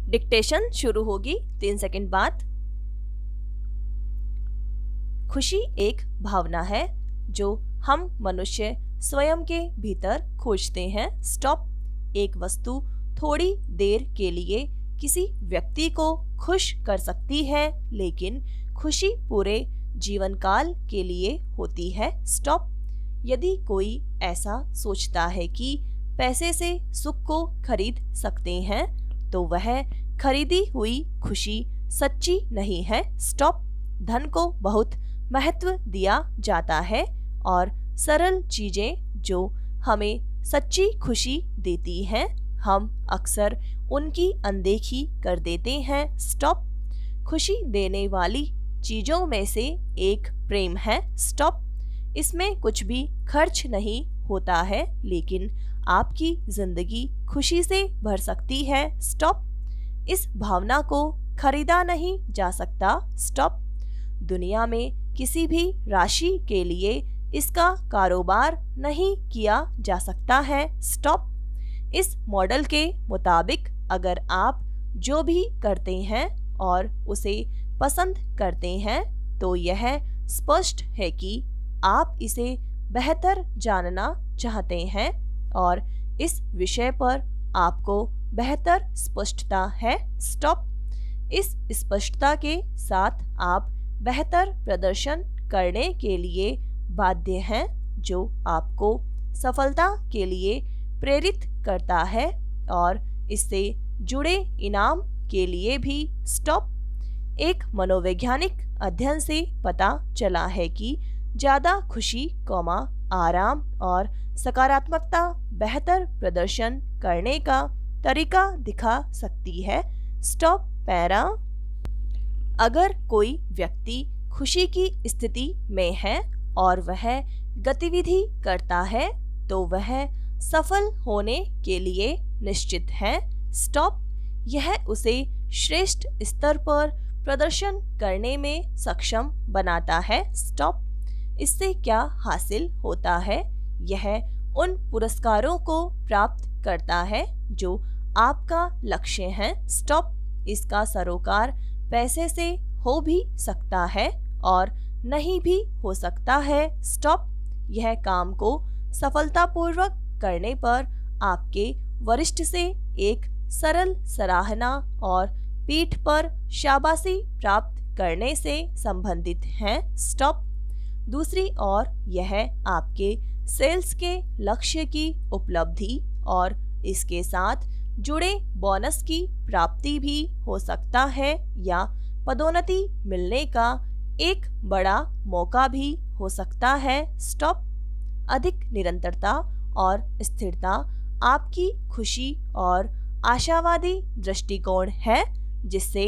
Dictation शुरू होगी 3 second बाद। खुशी एक भावना है जो हम मनुष्य स्वयं के भीतर खोजते हैं। स्टॉप। एक वस्तु थोड़ी देर के लिए किसी व्यक्ति को खुश कर सकती है, लेकिन खुशी पूरे जीवन काल के लिए होती है। स्टॉप। यदि कोई ऐसा सोचता है कि पैसे से सुख को खरीद सकते हैं, तो वह खरीदी हुई खुशी सच्ची नहीं है। स्टॉप। धन को बहुत महत्व दिया जाता है और सरल चीजें जो हमें सच्ची खुशी देती हैं, हम अक्सर उनकी अनदेखी कर देते हैं। स्टॉप। खुशी देने वाली चीजों में से एक प्रेम है। स्टॉप। इसमें कुछ भी खर्च नहीं होता है, लेकिन आपकी जिंदगी खुशी से भर सकती है। स्टॉप। इस भावना को खरीदा नहीं जा सकता। स्टॉप। दुनिया में किसी भी राशि के लिए इसका कारोबार नहीं किया जा सकता है। स्टॉप। इस मॉडल के मुताबिक अगर आप जो भी करते हैं और उसे पसंद करते हैं, तो यह स्पष्ट है कि आप इसे बेहतर जानना चाहते हैं और इस विषय पर आपको बेहतर स्पष्टता है। स्टॉप। इस स्पष्टता के साथ आप बेहतर प्रदर्शन करने के लिए बाध्य हैं, जो आपको सफलता के लिए प्रेरित करता है और इससे जुड़े इनाम के लिए भी। स्टॉप। एक मनोवैज्ञानिक अध्ययन से पता चला है कि ज्यादा खुशी, आराम और सकारात्मकता बेहतर प्रदर्शन करने का तरीका दिखा सकती है। स्टॉप। पैरा। अगर कोई व्यक्ति खुशी की स्थिति में है और वह गतिविधि करता है, तो वह सफल होने के लिए निश्चित है। स्टॉप। यह उसे श्रेष्ठ स्तर पर प्रदर्शन करने में सक्षम बनाता है। स्टॉप। इससे क्या हासिल होता है? यह उन पुरस्कारों को प्राप्त करता है जो आपका लक्ष्य है। स्टॉप। इसका सरोकार पैसे से हो भी सकता है और नहीं भी हो सकता है। स्टॉप। यह काम को सफलतापूर्वक करने पर आपके वरिष्ठ से एक सरल सराहना और पीठ पर शाबाशी प्राप्त करने से संबंधित है। स्टॉप। दूसरी ओर यह आपके सेल्स के लक्ष्य की उपलब्धि और इसके साथ जुड़े बोनस की प्राप्ति भी हो सकता है या पदोन्नति मिलने का एक बड़ा मौका भी हो सकता है। स्टॉप। अधिक निरंतरता और स्थिरता आपकी खुशी और आशावादी दृष्टिकोण है, जिससे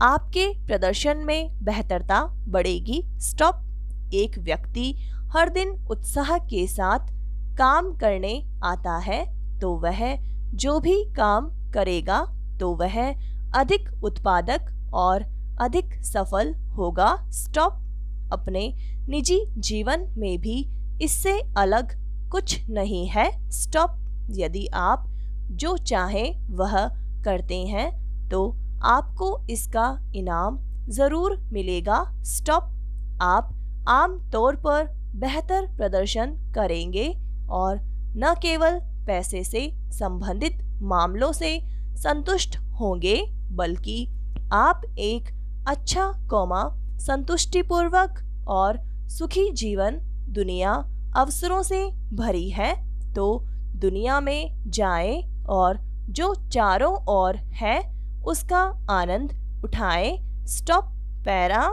आपके प्रदर्शन में बेहतरता बढ़ेगी। स्टॉप। एक व्यक्ति हर दिन उत्साह के साथ काम करने आता है, तो वह जो भी काम करेगा, तो वह अधिक उत्पादक और अधिक सफल होगा। स्टॉप। अपने निजी जीवन में भी इससे अलग कुछ नहीं है। स्टॉप। यदि आप जो चाहें वह करते हैं, तो आपको इसका इनाम जरूर मिलेगा। स्टॉप। आप आम तौर पर बेहतर प्रदर्शन करेंगे और न केवल पैसे से संबंधित मामलों से संतुष्ट होंगे, बल्कि आप एक अच्छा, संतुष्टिपूर्वक और सुखी जीवन, दुनिया अवसरों से भरी है, तो दुनिया में जाएं और जो चारों ओर है उसका आनंद उठाएं। स्टॉप। पैरा।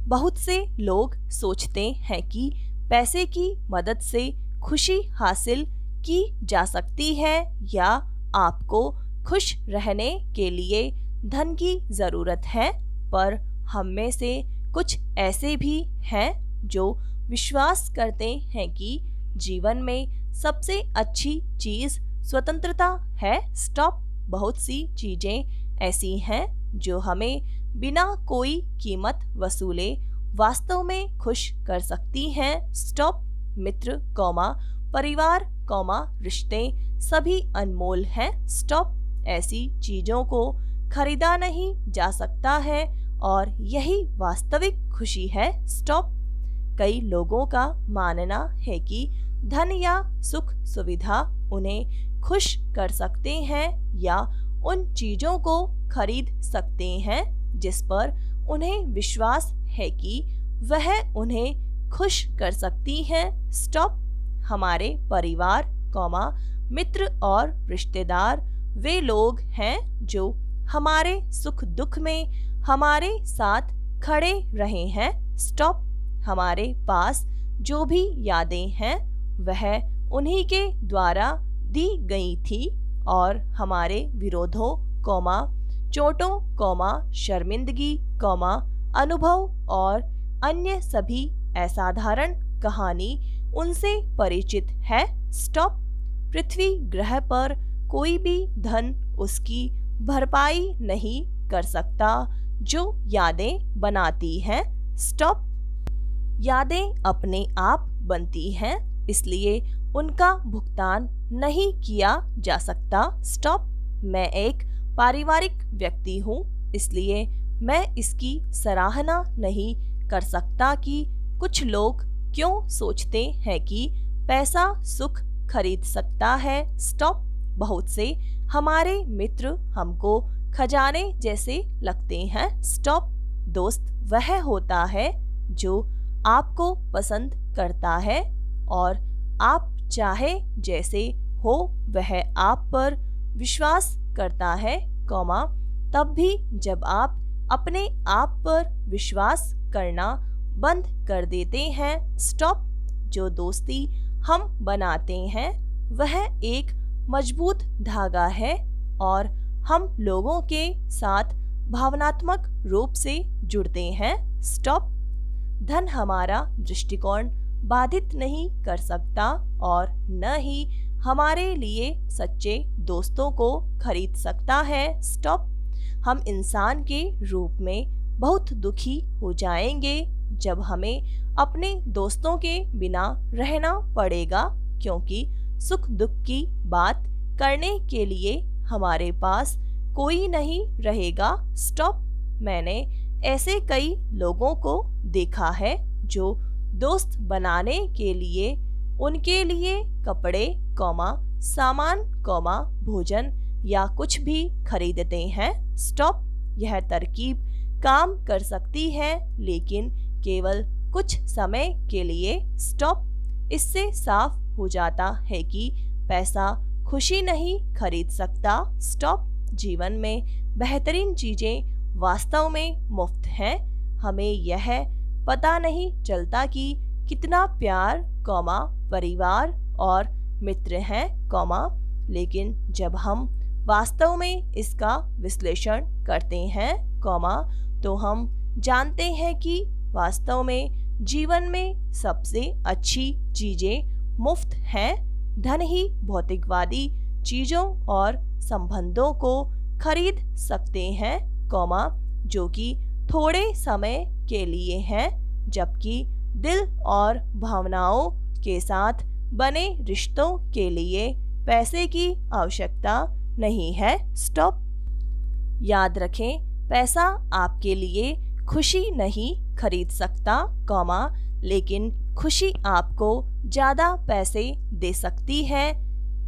बहुत से लोग सोचते हैं कि पैसे की मदद से खुशी हासिल की जा सकती है या आपको खुश रहने के लिए धन की जरूरत है, पर हम में से कुछ ऐसे भी हैं जो विश्वास करते हैं कि जीवन में सबसे अच्छी चीज स्वतंत्रता है। स्टॉप। बहुत सी चीजें ऐसी हैं जो हमें बिना कोई कीमत वसूले वास्तव में खुश कर सकती हैं। स्टॉप। मित्र, परिवार, रिश्ते सभी अनमोल हैं। स्टॉप। ऐसी चीजों को खरीदा नहीं जा सकता है और यही वास्तविक खुशी है। स्टॉप। कई लोगों का मानना है कि धन या सुख सुविधा उन्हें खुश कर सकते हैं या उन चीजों को खरीद सकते हैं जिस पर उन्हें विश्वास है कि वह उन्हें खुश कर सकती हैं। स्टॉप। हमारे परिवार, मित्र और रिश्तेदार वे लोग हैं जो हमारे सुख दुख में हमारे साथ खड़े रहे हैं। स्टॉप। हमारे पास जो भी यादें हैं वह उन्हीं के द्वारा दी गई थी और हमारे विरोधों, चोटों, शर्मिंदगी, अनुभव और अन्य सभी असाधारण कहानी उनसे परिचित है। स्टॉप। पृथ्वी ग्रह पर कोई भी धन उसकी भरपाई नहीं कर सकता जो यादें बनाती हैं। स्टॉप। यादें अपने आप बनती हैं, इसलिए उनका भुगतान नहीं किया जा सकता। स्टॉप। मैं एक पारिवारिक व्यक्ति हूँ, इसलिए मैं इसकी सराहना नहीं कर सकता कि कुछ लोग क्यों सोचते हैं कि पैसा सुख खरीद सकता है। स्टॉप। बहुत से हमारे मित्र हमको खजाने जैसे लगते हैं। स्टॉप। दोस्त वह होता है जो आपको पसंद करता है और आप चाहे जैसे हो वह आप पर विश्वास करता है, तब भी जब आप अपने आप पर विश्वास करना बंद कर देते हैं। स्टॉप। जो दोस्ती हम बनाते हैं वह एक मजबूत धागा है और हम लोगों के साथ भावनात्मक रूप से जुड़ते हैं। स्टॉप। धन हमारा दृष्टिकोण बाधित नहीं कर सकता और न ही हमारे लिए सच्चे दोस्तों को खरीद सकता है। स्टॉप। हम इंसान के रूप में बहुत दुखी हो जाएंगे जब हमें अपने दोस्तों के बिना रहना पड़ेगा, क्योंकि सुख दुख की बात करने के लिए हमारे पास कोई नहीं रहेगा। स्टॉप। मैंने ऐसे कई लोगों को देखा है जो दोस्त बनाने के लिए उनके लिए कपड़े, सामान, भोजन या कुछ भी खरीदते हैं। स्टॉप। यह तरकीब काम कर सकती है लेकिन केवल कुछ समय के लिए। स्टॉप। इससे साफ हो जाता है कि पैसा खुशी नहीं खरीद सकता। स्टॉप। जीवन में बेहतरीन चीजें वास्तव में मुफ्त हैं। हमें यह पता नहीं चलता कि कितना प्यार, परिवार और मित्र हैं, लेकिन जब हम वास्तव में इसका विश्लेषण करते हैं, तो हम जानते हैं कि वास्तव में जीवन में सबसे अच्छी चीजें मुफ्त हैं। धन ही भौतिकवादी चीजों और संबंधों को खरीद सकते हैं, जो कि थोड़े समय के लिए हैं, जबकि दिल और भावनाओं के साथ बने रिश्तों के लिए पैसे की आवश्यकता नहीं है। स्टॉप। याद रखें, पैसा आपके लिए खुशी नहीं खरीद सकता, लेकिन खुशी आपको ज्यादा पैसे दे सकती है।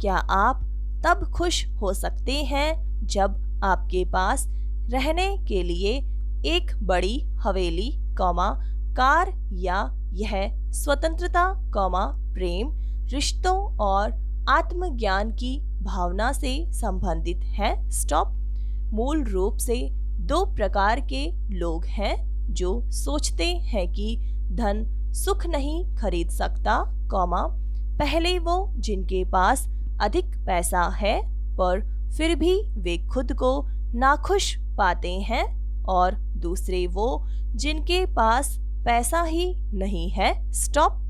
क्या आप तब खुश हो सकते हैं जब आपके पास रहने के लिए एक बड़ी हवेली, कार या यह स्वतंत्रता, प्रेम, रिश्तों और आत्मज्ञान की भावना से संबंधित है। स्टॉप। मूल रूप से दो प्रकार के लोग हैं जो सोचते हैं कि धन सुख नहीं खरीद सकता, पहले वो जिनके पास अधिक पैसा है पर फिर भी वे खुद को नाखुश पाते हैं, और दूसरे वो जिनके पास पैसा ही नहीं है। स्टॉप।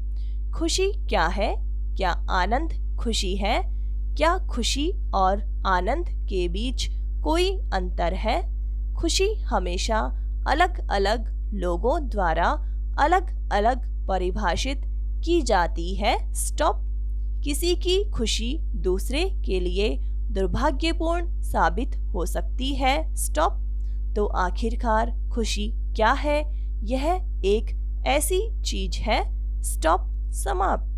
खुशी क्या है? क्या आनंद खुशी है? क्या खुशी और आनंद के बीच कोई अंतर है? खुशी हमेशा अलग अलग लोगों द्वारा अलग अलग परिभाषित की जाती है। स्टॉप। किसी की खुशी दूसरे के लिए दुर्भाग्यपूर्ण साबित हो सकती है। स्टॉप। तो आखिरकार खुशी क्या है? यह एक ऐसी चीज है। स्टॉप। समाप्त।